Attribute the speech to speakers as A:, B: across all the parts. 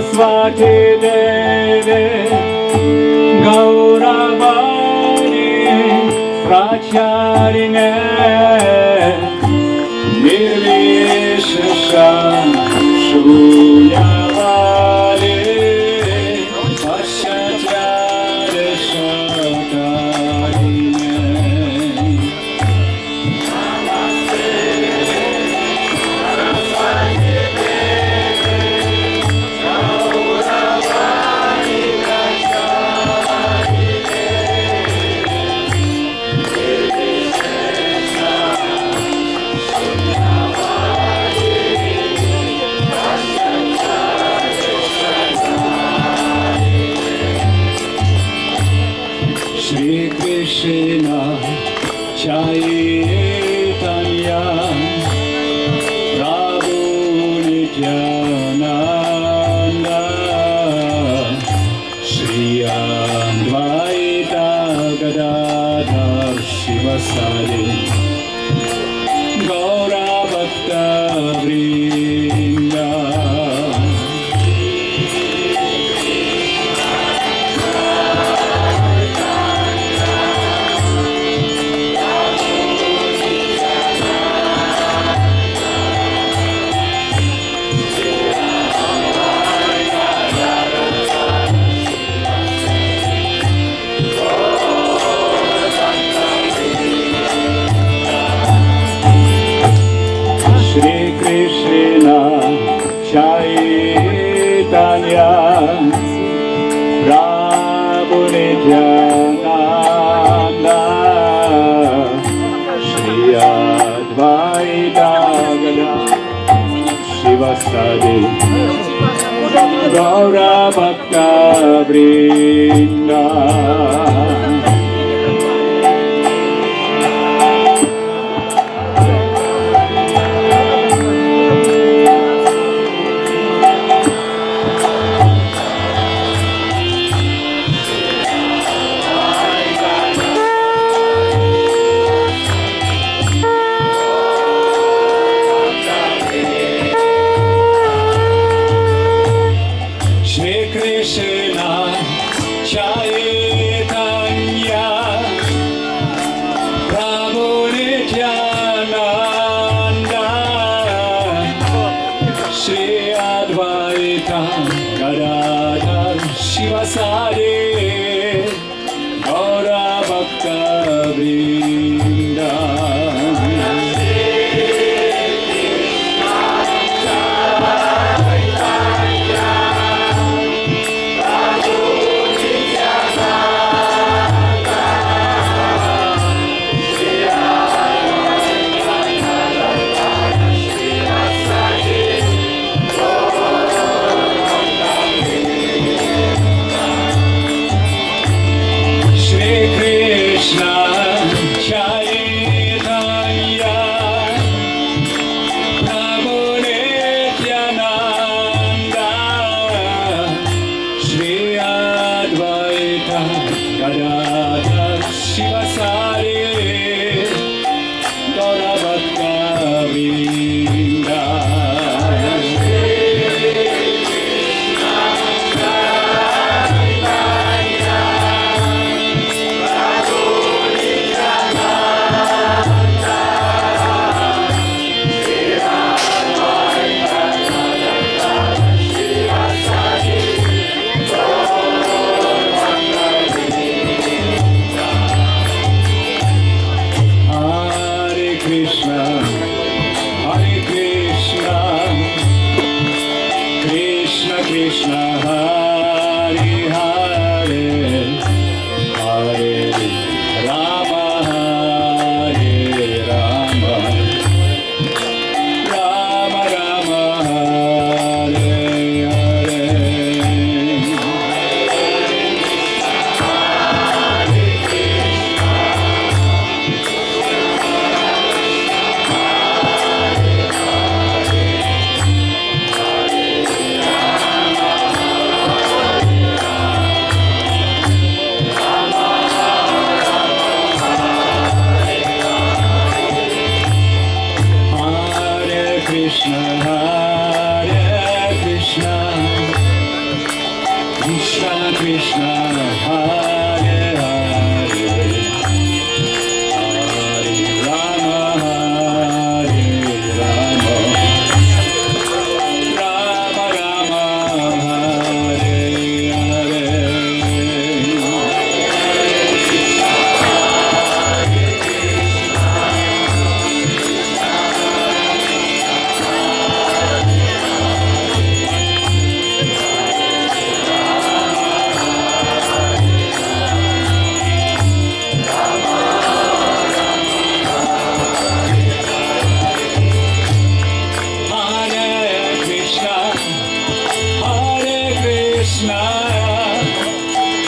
A: Saraswati Devi Gauravani Pracharine Nirvishesha Shunyavali Paschatyare Shakarine Shri Krishna Chaitanya Prabhu Nityananda Shri Advaita Gadadhar Shivasari Gaura Bhakta Vrinda Shri Krishna Chaitanya Prabhu Nityananda Shri Advaita Gadadhar Shivasadi Gaura Bhakta Vrinda Shri Krishna Chaitanya Prabhu Nityananda Shri Advaita Gadadhar Shivasari Gaura Bhakta Vrinda Krishna Chaitanya Prabhu Nityananda Shri Advaita Gadadhar Shivasari Gaura Bhakta Vrinda Krishna Krishna Krishna Hare Hare Hare Rama Hare Rama Rama Rama Hare Hare Krishna Hare Krishna Krishna Hare Hare Hare Rama Hare Rama Rama Rama Hare Hare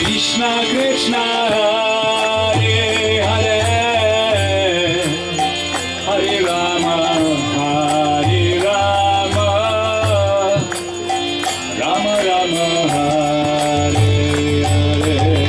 A: Krishna Krishna Hare Hare Hare Rama Hare Rama Rama Rama Hare Hare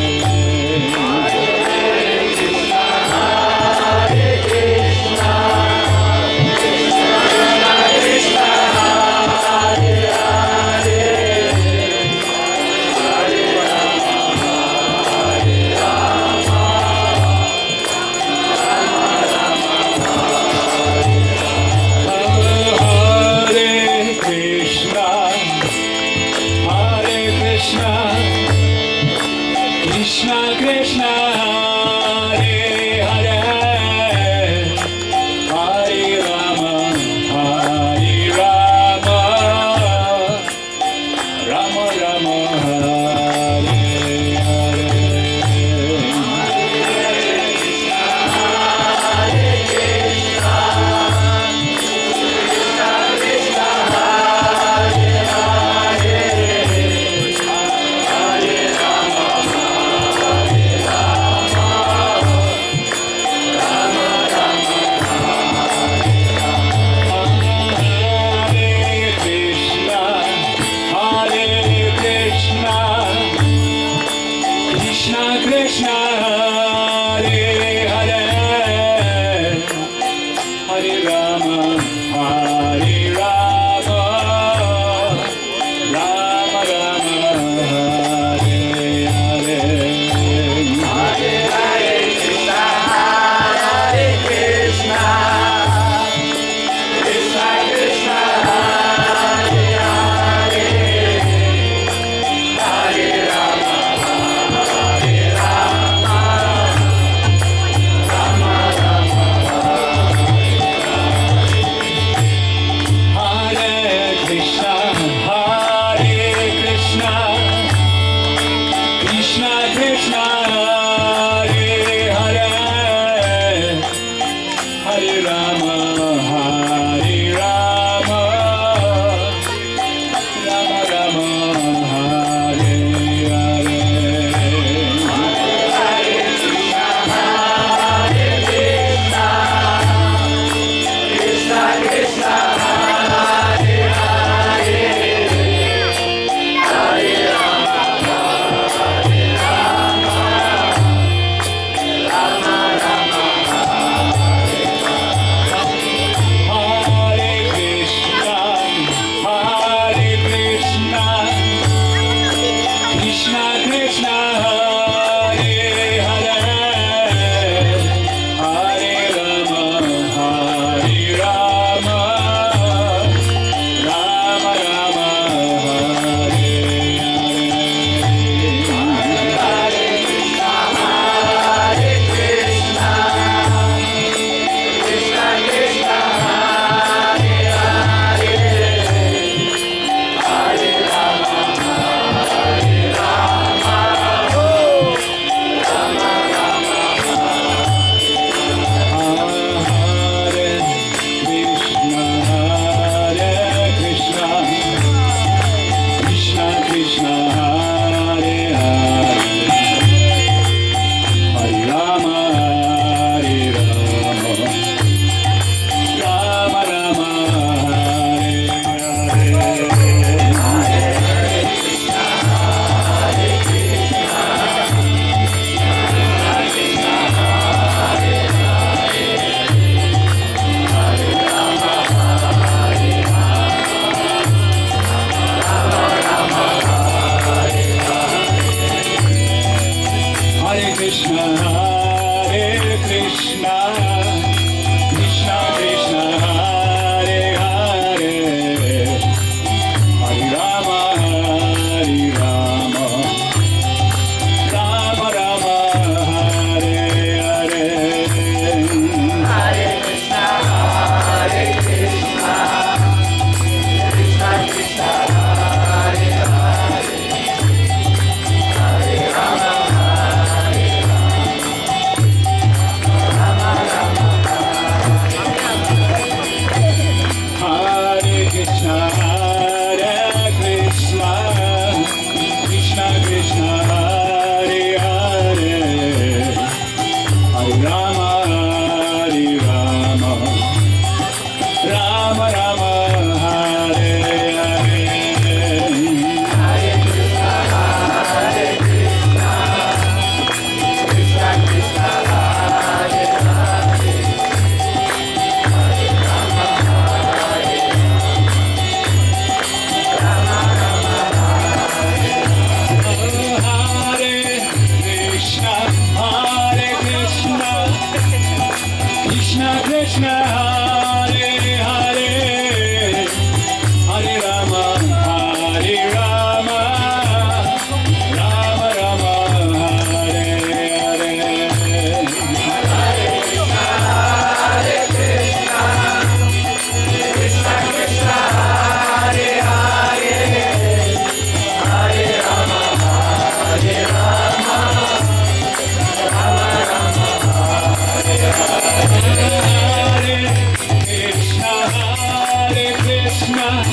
A: Krishna,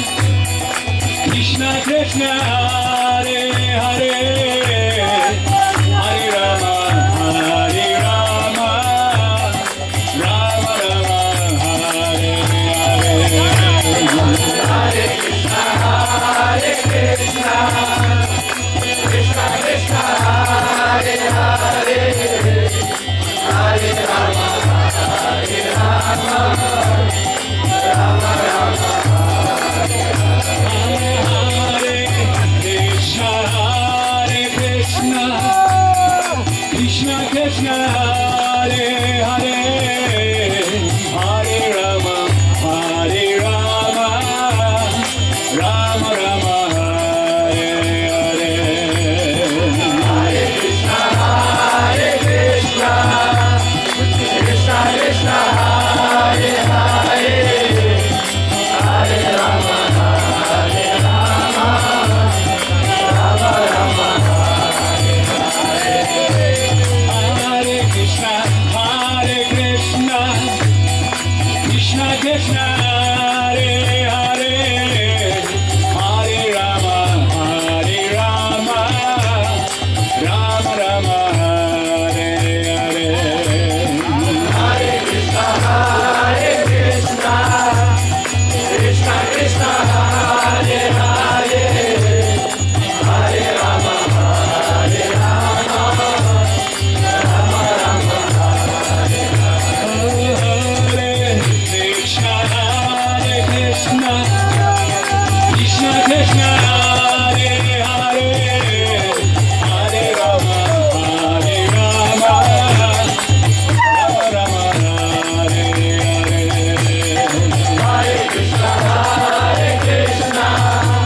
A: Krishna Krishna, Hare Hare, Hare Rama, Hare Rama, Rama Rama, Hare Hare. Hare Krishna, Krishna Krishna, Hare Hare, Hare Rama, Hare Rama, Rama Rama, Hare Hare. Hare Krishna, Krishna Krishna, Hare Hare, Hare Rama, Hare Rama, Rama Rama, Hare Hare. Hare Krishna, Krishna Krishna, Hare Hare, Hare Rama, Hare Rama, Rama Rama, Hare Hare.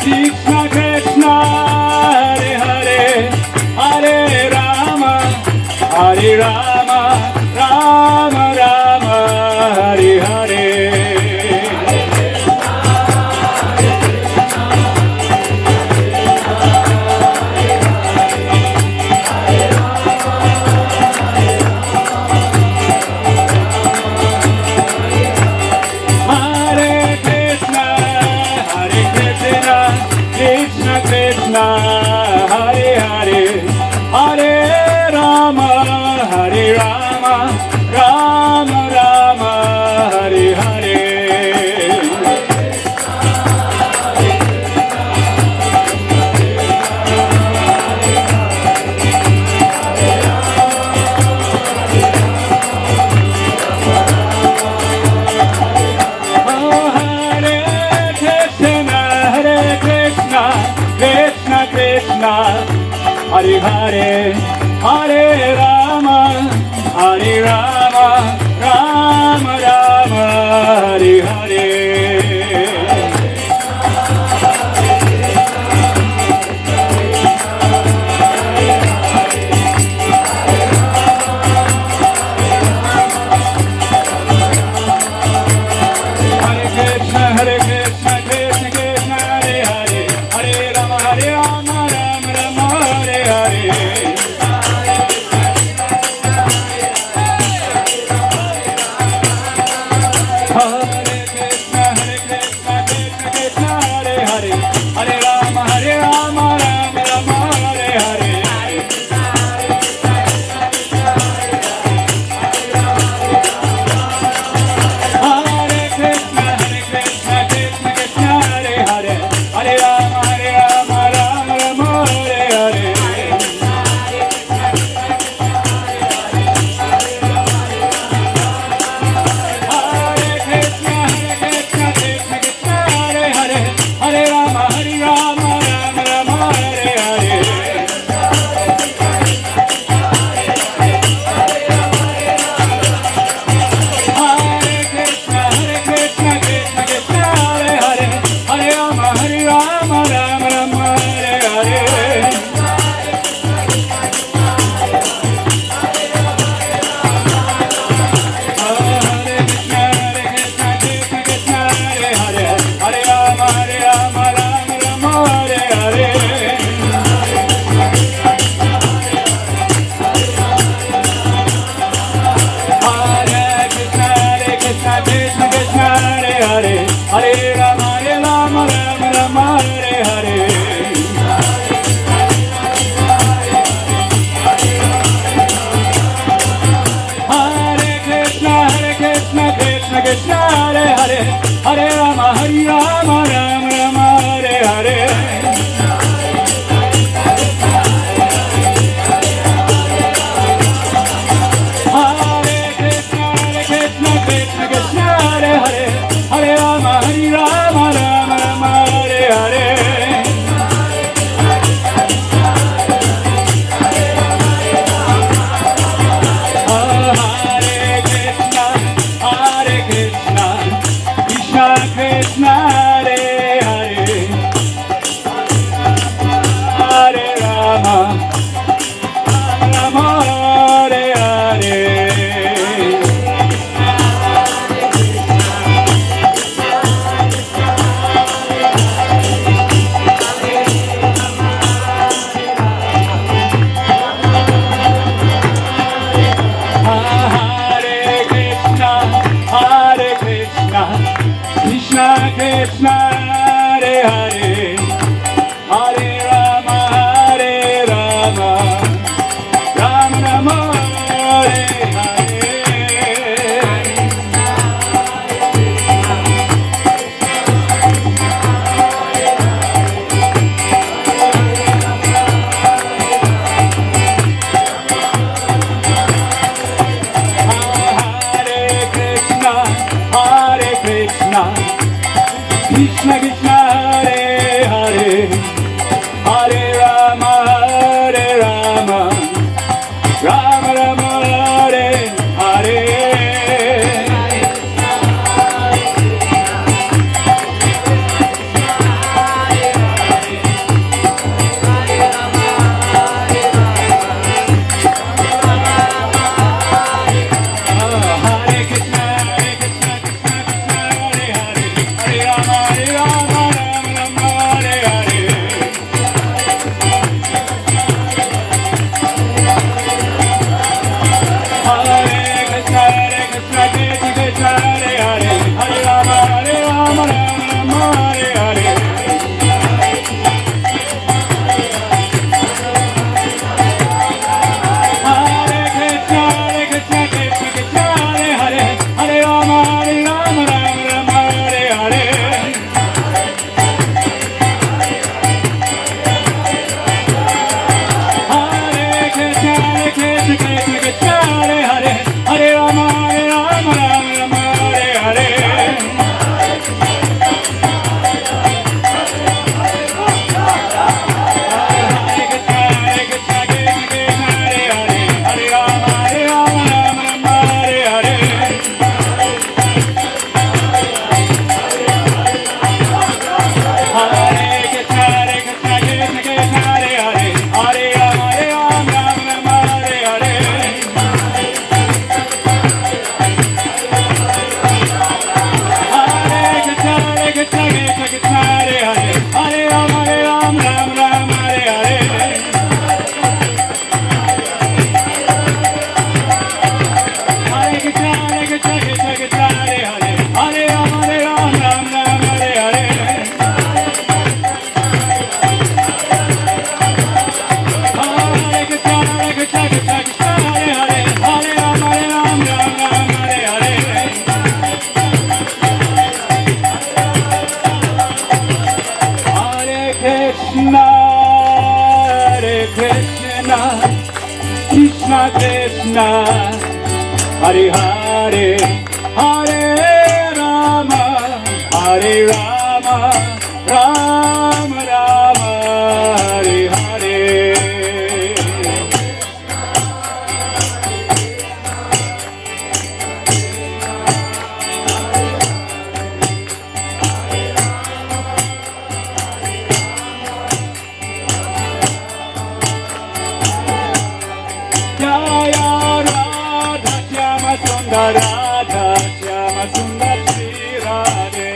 A: Krishna Krishna Hare Hare Hare Rama Hare Rama Rama Rama Hare Hare Krishna Krishna Hare Hare Hare Rama Hare Rama Rama Rama Hare Hare Krishna Krishna Hare Hare Hare Rama Hare Rama Rama Rama Hare Hare Hare Krishna Krishna Krishna Hare Hare Hare Rama Rama Rama Hare Hare Hare Krishna Krishna Krishna Hare Hare Hare Rama Rama Rama Hare Hare Hare Krishna Krishna Krishna Hare Hare Hare Rama Rama Rama Hare Hare Hare Krishna Krishna Krishna Hare Hare Hare Rama Rama Rama Hare Hare Hare Krishna Krishna Krishna Hare Hare Hare Rama Rama Rama Hare Hare Hare Krishna Krishna Krishna Hare Hare Hare Rama Rama Rama Hare Hare Hare Krishna Krishna Krishna Hare Hare Hare Rama Rama Rama Hare Hare Hare Krishna Krishna Krishna Hare Hare Hare Rama Rama Rama Hare Hare Hare Krishna Krishna Krishna Hare Hare Hare Rama Rama Rama Hare Hare Hare Krishna Krishna Krishna Hare Hare Hare Rama Rama Hare Hare Hare Krishna Krishna Krishna Hare Hare Hare Rama Rama Rama Hare Hare Krishna Krishna Hare Hare Hare Rama Rama Rama Hare Hare Krishna Hare Hare Hare Ram Ram Ram Hare Hare Hare Krishna Krishna Krishna Hare Hare Hare Ram Ram Ram Hare Hare Hare Krishna Krishna Krishna Hare Hare Hare Ram Ram Ram Hare Hare Krishna, Hare Krishna, Krishna Krishna, Hare Hare, Hare Rama, Hare Rama, Rama Rama, Hare Hare. Jaya Radha Shyama Sundar Radha Shyama Sundar Shri Radhe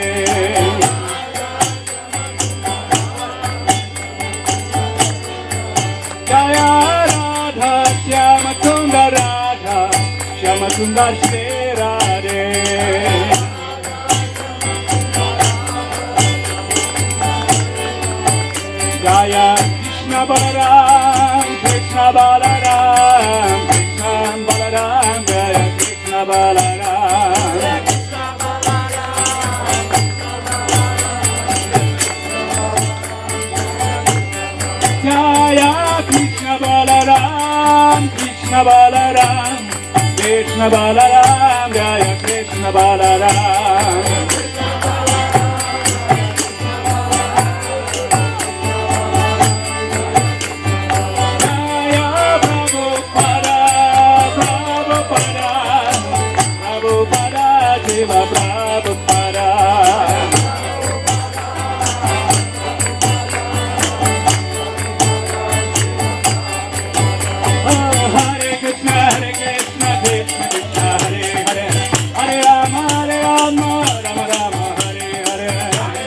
A: Jaya Radha Shyama Sundar Radha Shyama Sundar Shri Radhe Jaya Krishna Balaram Krishna Balaram Krishna Balaram Jaya Krishna Balaram Jaya Krishna Balaram Krishna Balaram Krishna Balaram Jaya Krishna Balaram Shiva Prabhupada Oh Hare Krishna Krishna Krishna Hare Hare Hare Rama Rama Rama Hare Hare Hare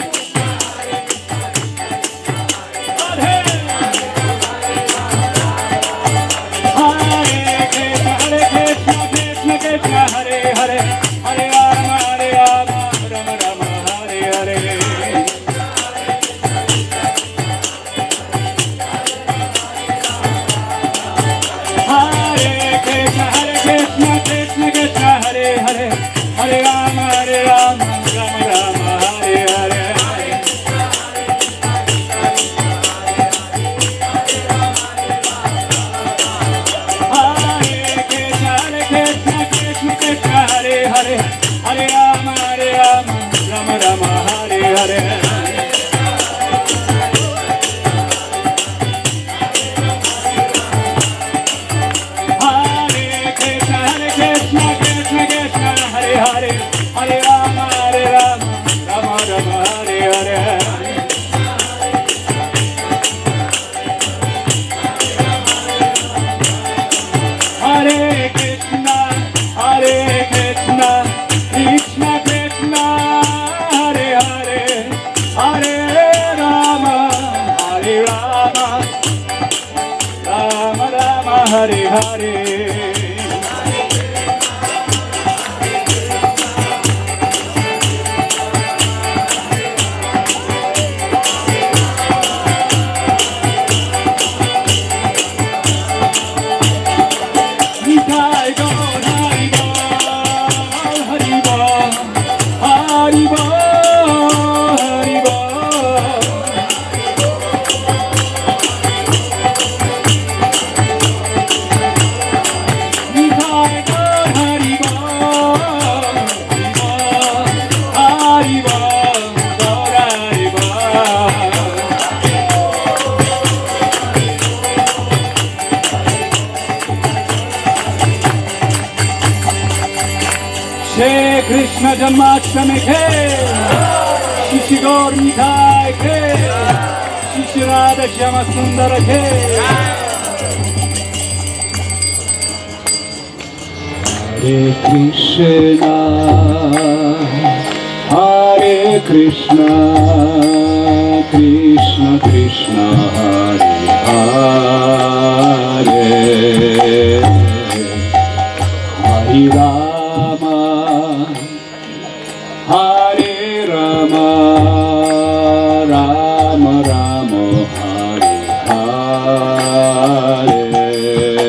A: Krishna Krishna Krishna Hare Hare Hare Rama Rama Rama Hare Hare Hare Krishna Krishna Krishna Hare Hare Hare Rama Rama Rama Hare Hare Hare Krishna Krishna Hare Hare Hare Rama Rama Rama Hare Hare Hare Krishna Krishna Krishna Hare Hare Hare Rama Rama Rama Hare Hare Hare Krishna Krishna Krishna Hare Hare Hare Rama Rama Rama Hare Hare Nitai Gaur Hari Bol Hari Bol Hari Bol Nitai Gaur Hari Bol Hari Bol Gaur Hari Bol Shri Krishna Janmashtami ke Shishi Gaur Nitai ke Shishi Radha Shyama Sundar ke Hare Krishna Hare Krishna Krishna Hare Hare Hare Rama Hare Rama Rama Rama Hare Hare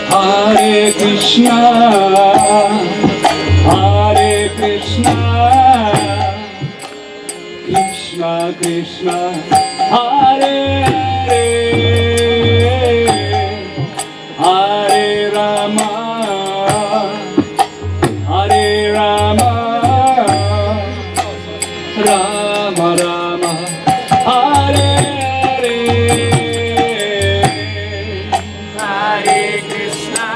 A: Hare Krishna, Hare Krishna, Krishna Krishna, Hare Hare, Hare Rama, Hare Rama, Rama Rama, Hare Hare, Hare Krishna,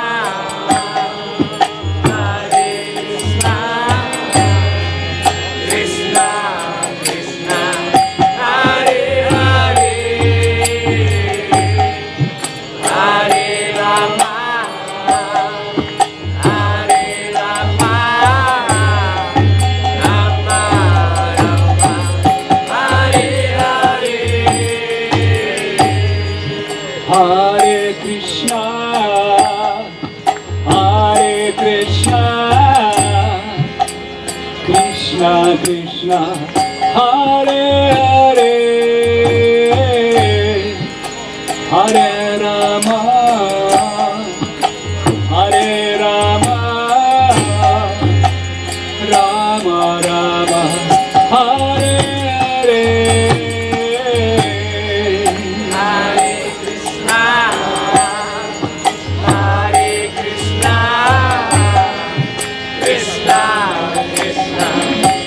A: Hare Krishna, Krishna Krishna, Hare Hare, Hare Rama, Hare Rama, Rama Rama, Hare Hare, Hare Krishna, Hare Krishna, Krishna Krishna, Hare Hare, Hare Rama, Hare Rama, Rama Rama, Hare Hare, Hare Krishna, Hare Krishna, Krishna Krishna,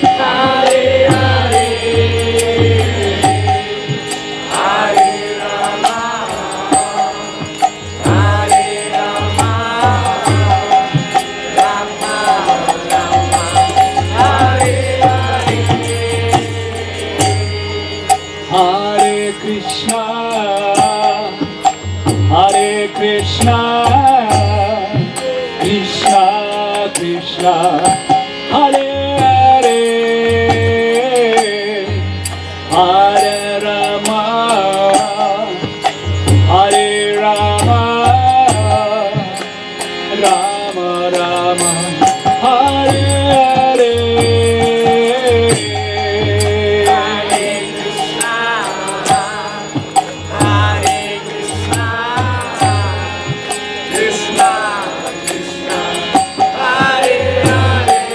A: Hare Hare, Hare Rama, Hare Rama, Rama Rama, Hare Hare, Hare Krishna, Hare Krishna, Krishna Krishna, Hare Hare, Hare Rama, Hare Rama, Rama Rama, Hare Hare, Hare Krishna, Hare Krishna, Krishna Krishna, Hare Hare,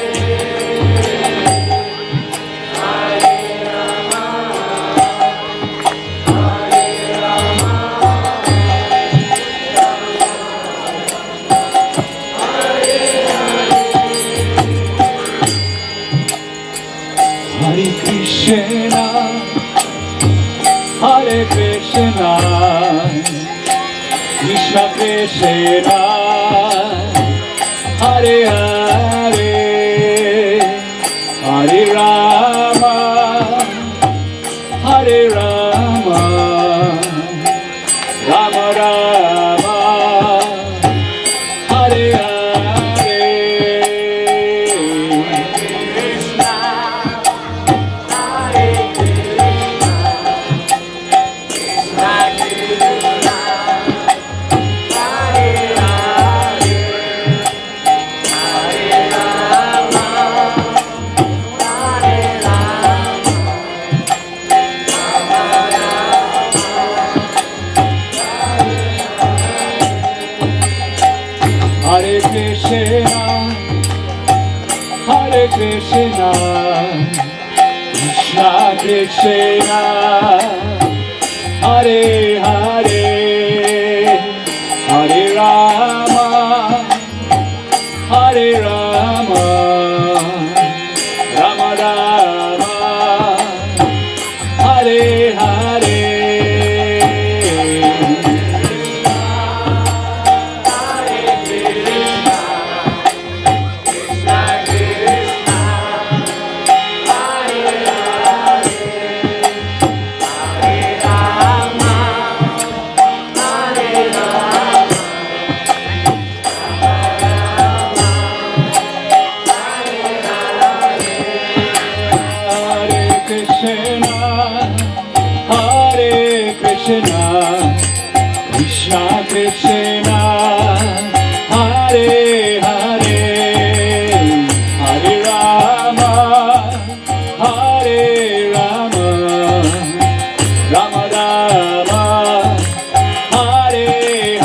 A: Hare Rama, Hare Rama, Hare Krishna, Hare Krishna, Krishna Krishna, Hare Hare, Hare Rama, Hare Rama, Rama Rama, Hare Hare, Krishna, Hare Krishna, Krishna Krishna, Hare Hare, Hare Rama, Hare Rama, Hare Krishna, Hare Krishna, Krishna Krishna, Hare Hare, Hare Rama, Hare Rama, Rama Rama, Hare Hare, Hare Krishna, Krishna Krishna, Hare Hare, Hare Rama, Hare Rama, Rama Rama, Hare Hare.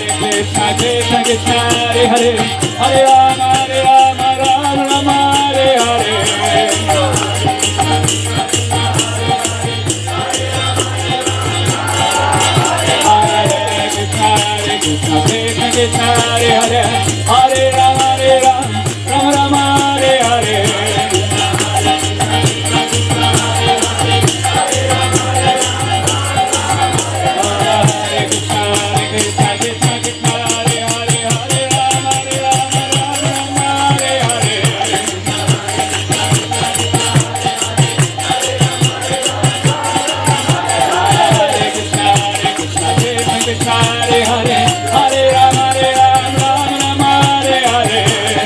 A: Krishna Krishna Hare Hare Hare Rama Rama Rama Hare Hare Krishna Krishna Hare Hare Hare Rama Rama Rama Hare Hare Hare Hare Hare Rama Rama Hare Hare Krishna Krishna Hare Hare Hare Rama Rama Rama Hare Hare Hare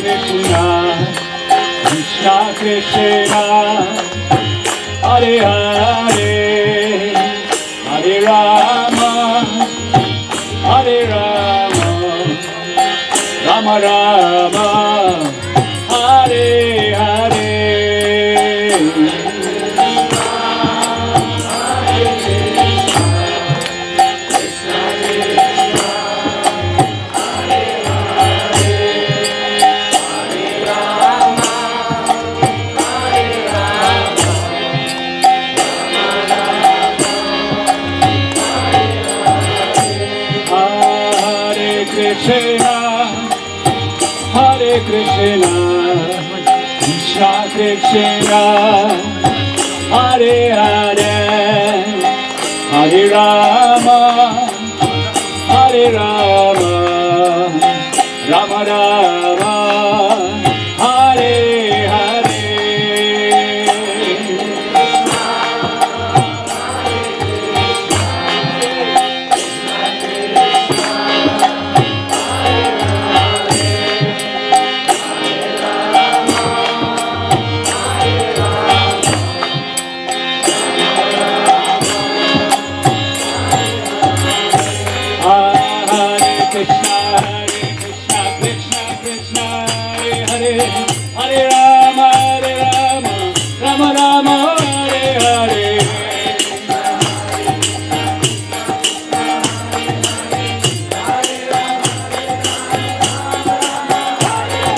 A: Krishna, Krishna Krishna, Hare Hare, Hare Rama, Rama Rama, Hare Hare. Krishna, Hare Krishna, Krishna Krishna, Hare Hare, Hare Rama, Rama Rama, Hare Hare. Hare Rama, Rama Rama, Hare Hare.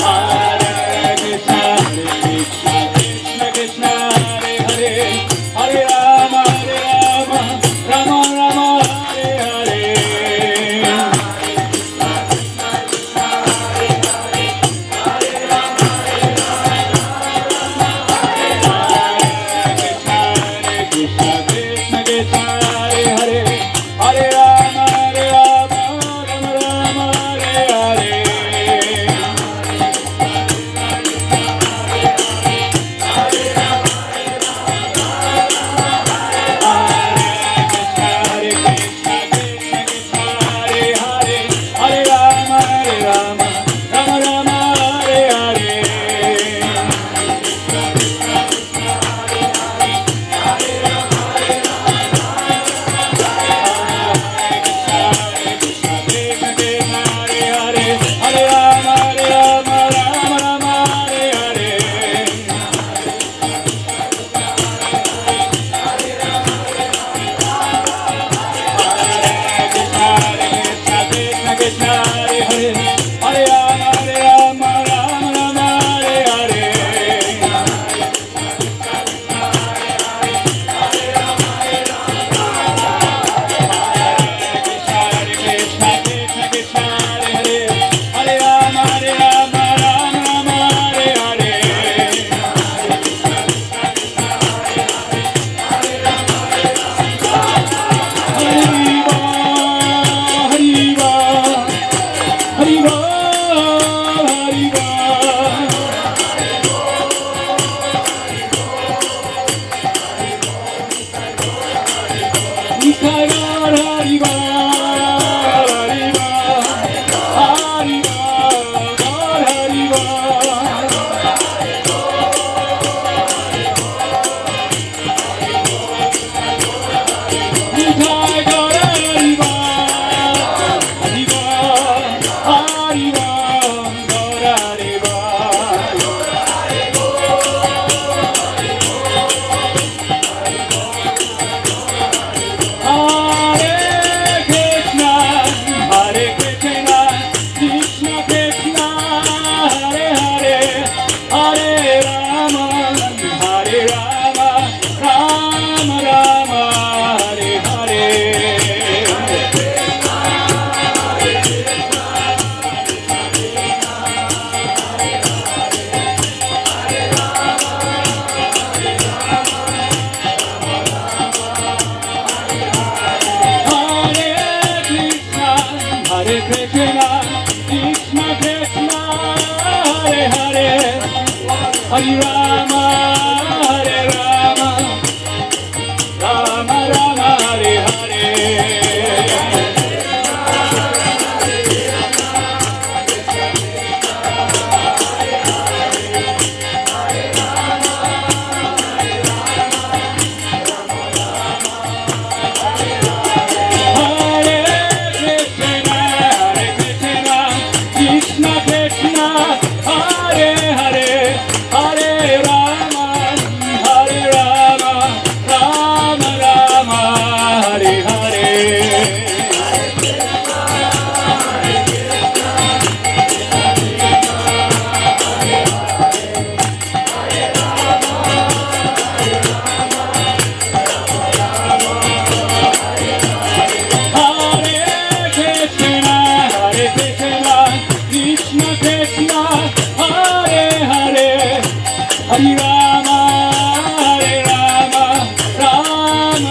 A: Hare Krishna, Krishna Krishna, Hare Hare. Hare Rama, Rama Rama, Hare Hare. Krishna, Krishna Krishna, Hare Hare, Hare Rama, Hare Rama, Rama Rama, Hare Hare. Hare Rama, Hare Rama, Rama Rama,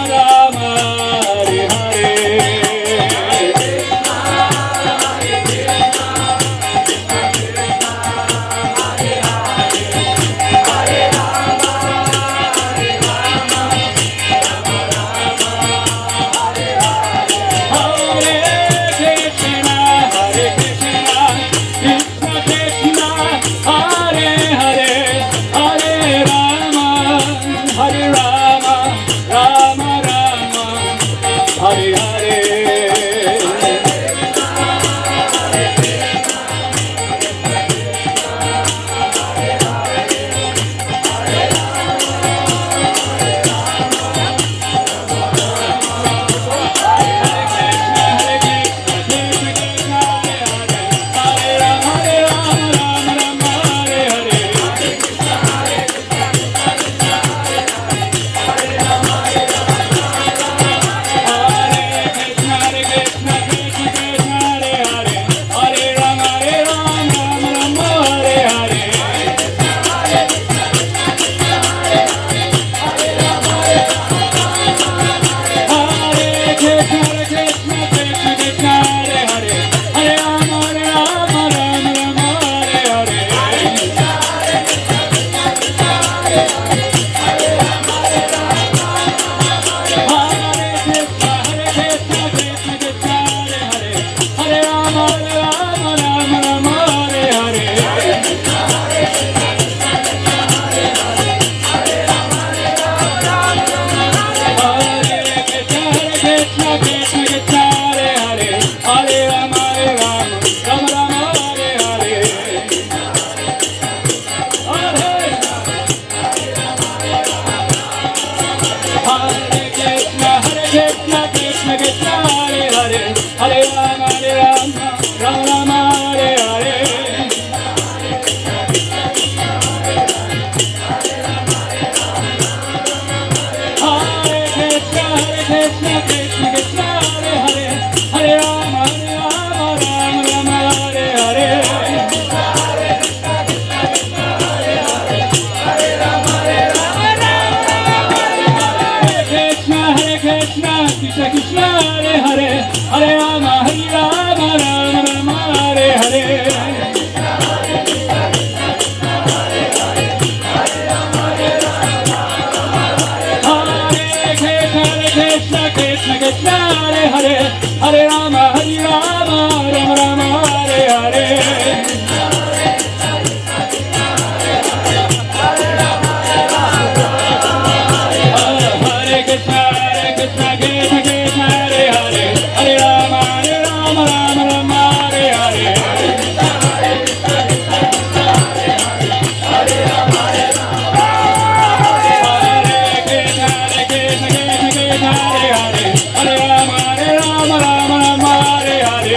A: Hare Hare. Krishna Krishna Hare Hare Hare Rama Hare Rama Rama Rama Hare Hare Krishna Krishna Krishna Hare Hare Hare Rama Hare Rama Rama Rama Hare Hare Hare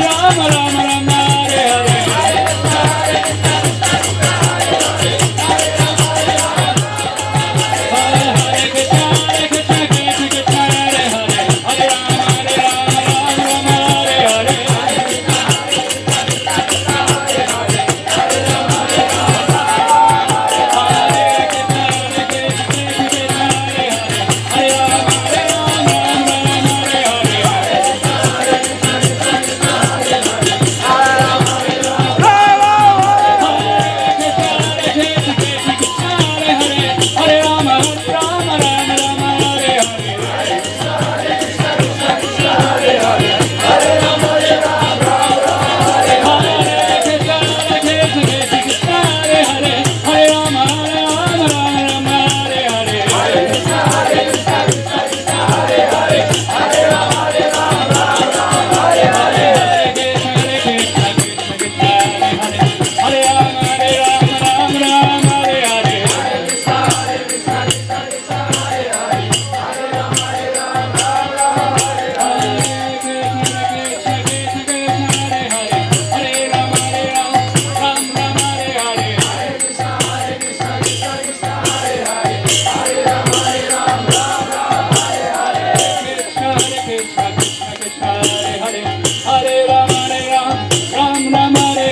A: Rama Rama Rama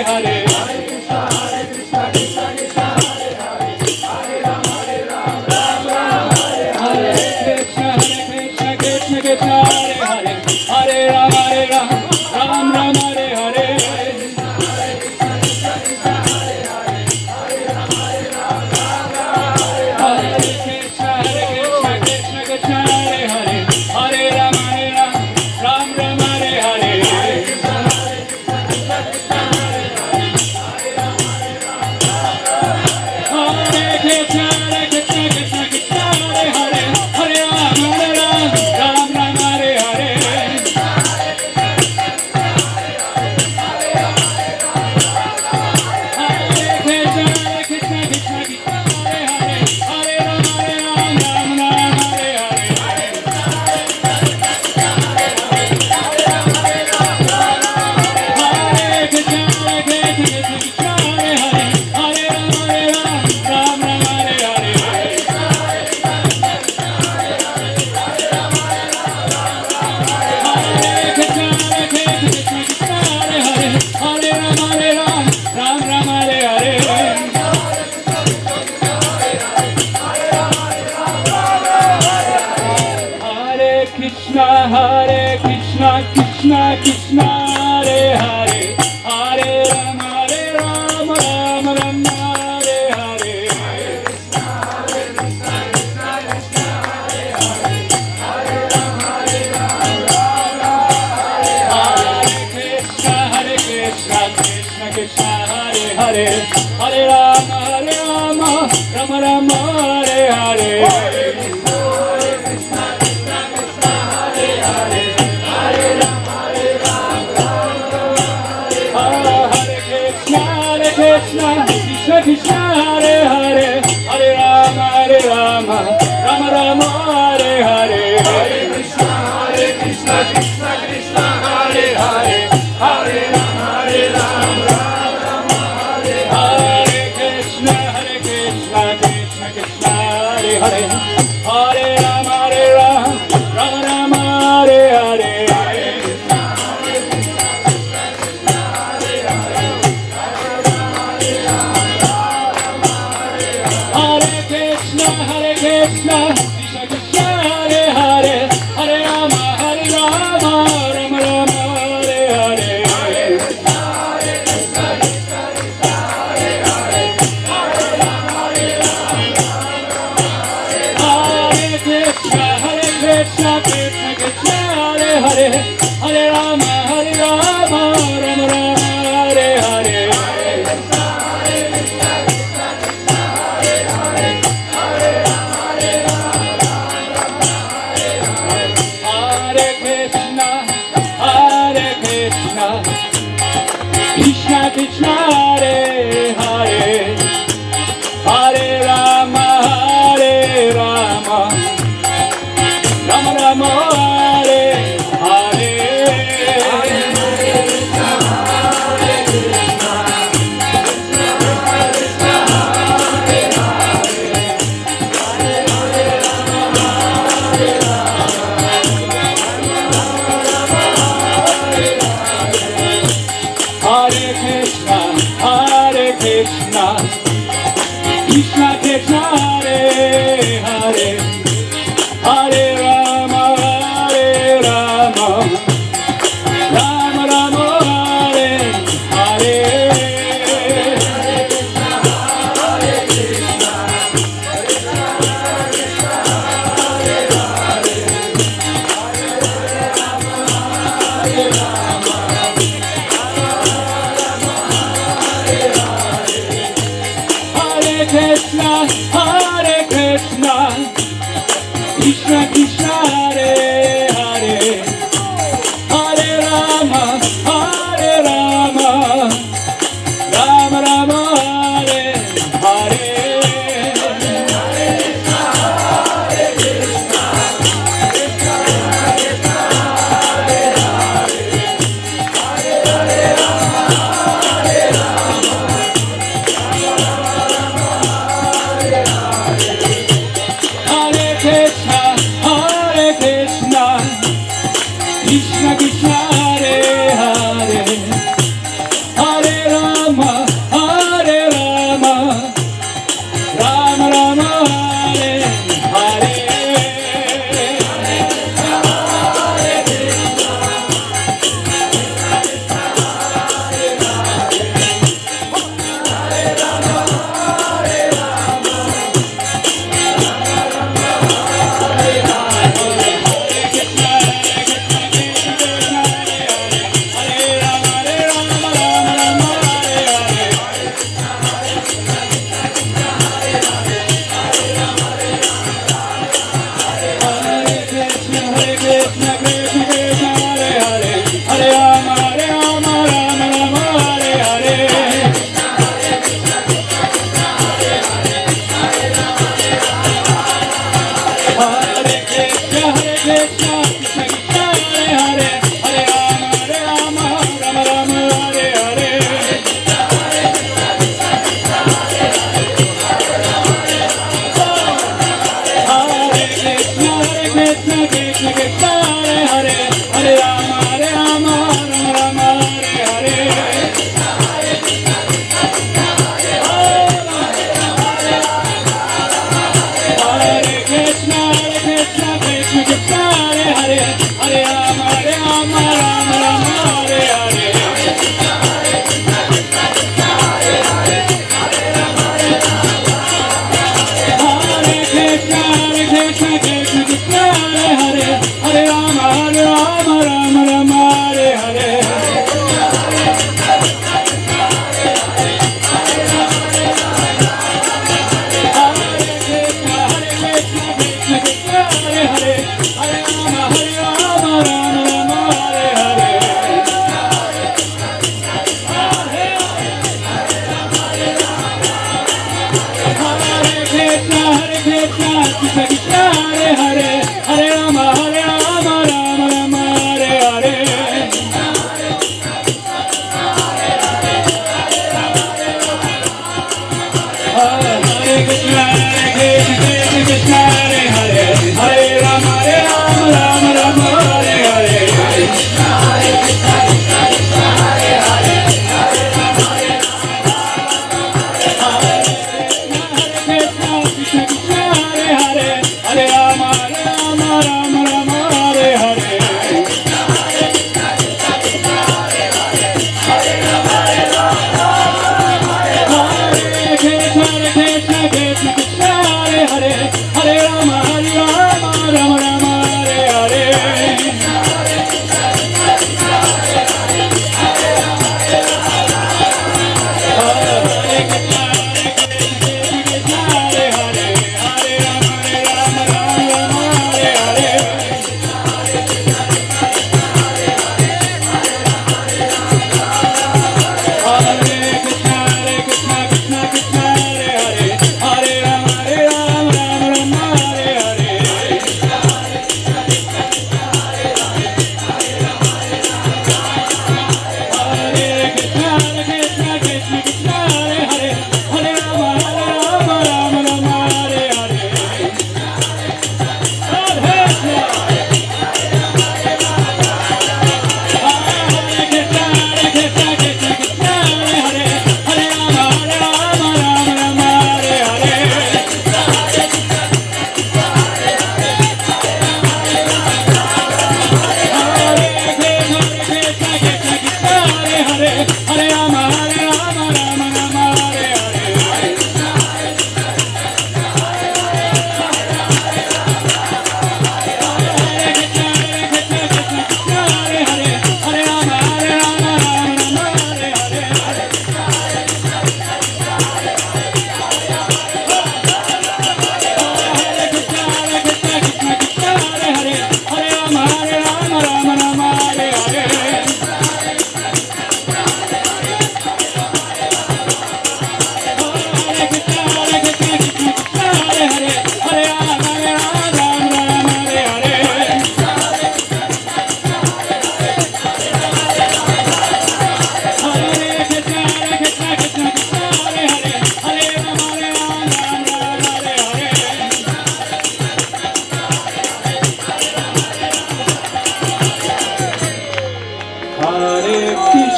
A: Hare Hare Krishna Krishna Hare Hare Hare Rama Rama Rama Hare Hare Hare Krishna Krishna Krishna Hare Hare Hare Rama Rama Rama Hare Hare Krishna Krishna Hare Hare Hare Rama Rama Rama Hare Hare Hare Krishna Krishna Krishna Hare Hare Hare Rama Rama Hare Krishna Krishna Krishna Hare Hare Hare Rama Rama Hare Hare Krishna Krishna Krishna Hare Hare Hare Rama Rama Rama Hare Hare Hare Krishna Krishna Krishna Hare Hare Hare Rama Rama Hare Hare Krishna Krishna Hare Hare Hare Rama Rama Rama Hare Hare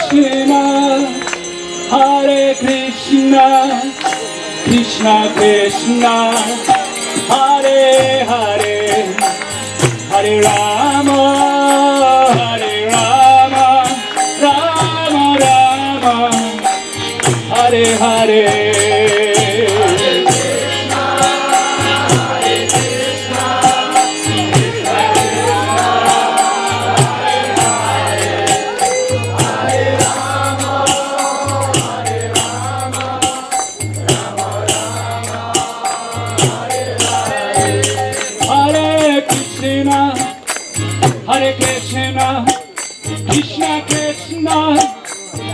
A: Krishna, Hare Krishna, Krishna Krishna, Hare Hare, Hare Rama, Hare Rama, Rama Rama, Hare Hare. Hare Krishna, Krishna Krishna,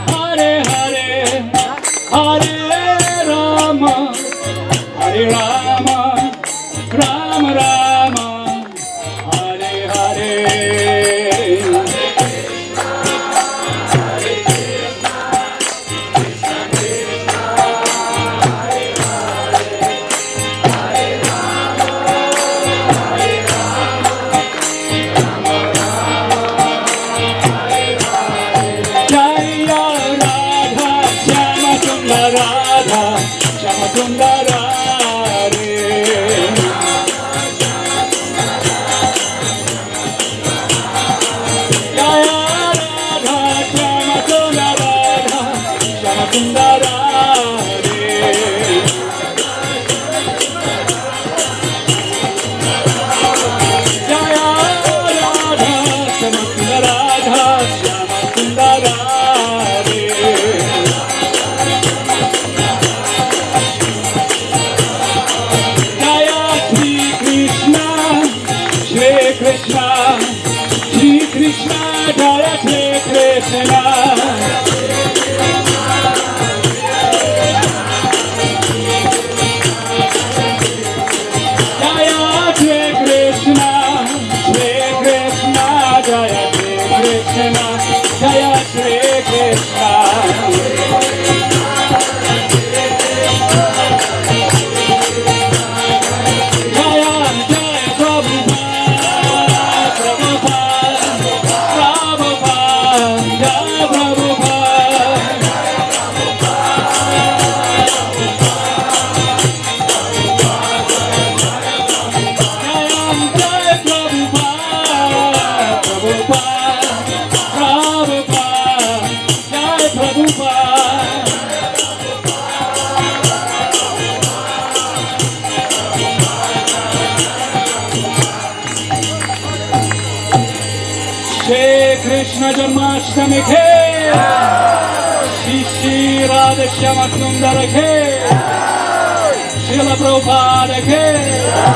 A: Hare Hare, Hare Rama, Hare Rama, Rama Rama, Hare Hare. Radha, Shama Sundara Re. Jaya Radha, Shama Sundara Radha, Shama Sundara Re. Jaya Radha, Shama Sundara Radha, Shama Sundara Re. Krishna, Shri Krishna, Jaya Shri Krishna. Jaya Shri Krishna, Shri Krishna, Jaya Shri Krishna, Jaya Shri Krishna. Shri Krishna Janmashtami ke, Shri Radha Shama Sundara ke, Srila Prabhupada ke.